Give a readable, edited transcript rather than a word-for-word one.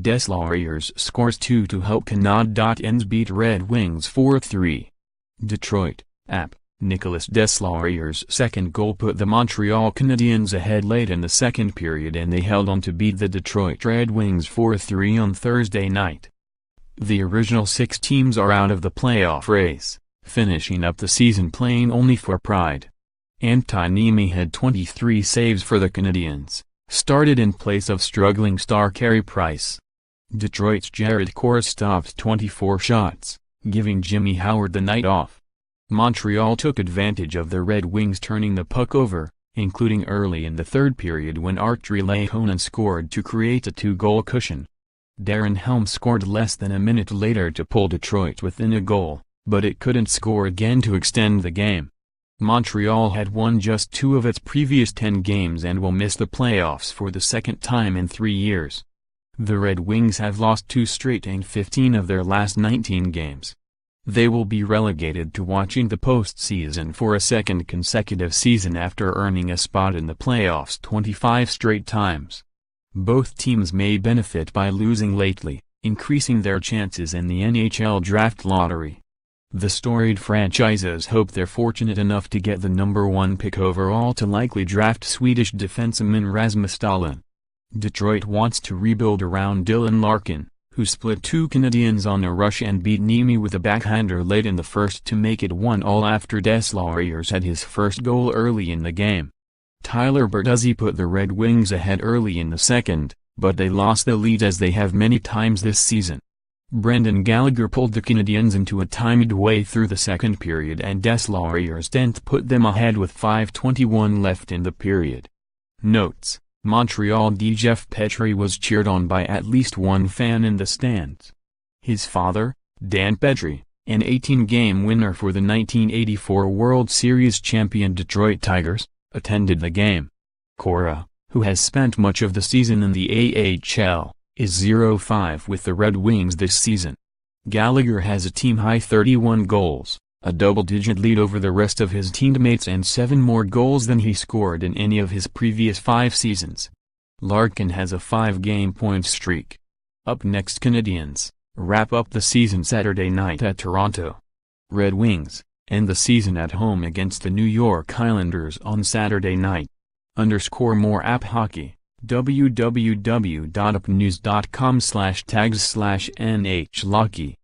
Deslauriers scores 2 to help Canad.iens beat Red Wings 4-3. Detroit, App. Nicolas Deslauriers' second goal put the Montreal Canadiens ahead late in the second period, and they held on to beat the Detroit Red Wings 4-3 on Thursday night. The original 6 teams are out of the playoff race, finishing up the season playing only for pride. Antti Niemi had 23 saves for the Canadiens, started in place of struggling star Carey Price. Detroit's Jared Kora stopped 24 shots, giving Jimmy Howard the night off. Montreal took advantage of the Red Wings turning the puck over, including early in the third period when Artturi Lehkonen scored to create a 2-goal cushion. Darren Helm scored less than a minute later to pull Detroit within a goal, but it couldn't score again to extend the game. Montreal had won just 2 of its previous 10 games and will miss the playoffs for the second time in 3 years. The Red Wings have lost 2 straight in 15 of their last 19 games. They will be relegated to watching the postseason for a second consecutive season after earning a spot in the playoffs 25 straight times. Both teams may benefit by losing lately, increasing their chances in the NHL draft lottery. The storied franchises hope they're fortunate enough to get the number 1 pick overall to likely draft Swedish defenseman Rasmus Dahlin. Detroit wants to rebuild around Dylan Larkin, who split 2 Canadiens on a rush and beat Niemi with a backhander late in the first to make it 1-1 after Deslauriers had his first goal early in the game. Tyler Bertuzzi put the Red Wings ahead early in the second, but they lost the lead as they have many times this season. Brendan Gallagher pulled the Canadiens into a tie midway through the second period, and Deslauriers' dent put them ahead with 5:21 left in the period. Notes: Montreal Jeff Petry was cheered on by at least one fan in the stands. His father, Dan Petry, an 18-game winner for the 1984 World Series champion Detroit Tigers, attended the game. Kora, who has spent much of the season in the AHL, is 0-5 with the Red Wings this season. Gallagher has a team-high 31 goals, a double-digit lead over the rest of his teammates, and 7 more goals than he scored in any of his previous 5 seasons. Larkin has a 5-game point streak. Up next, Canadiens wrap up the season Saturday night at Toronto. Red Wings end the season at home against the New York Islanders on Saturday night. _more app hockey, www.appnews.com/tags/NHLockey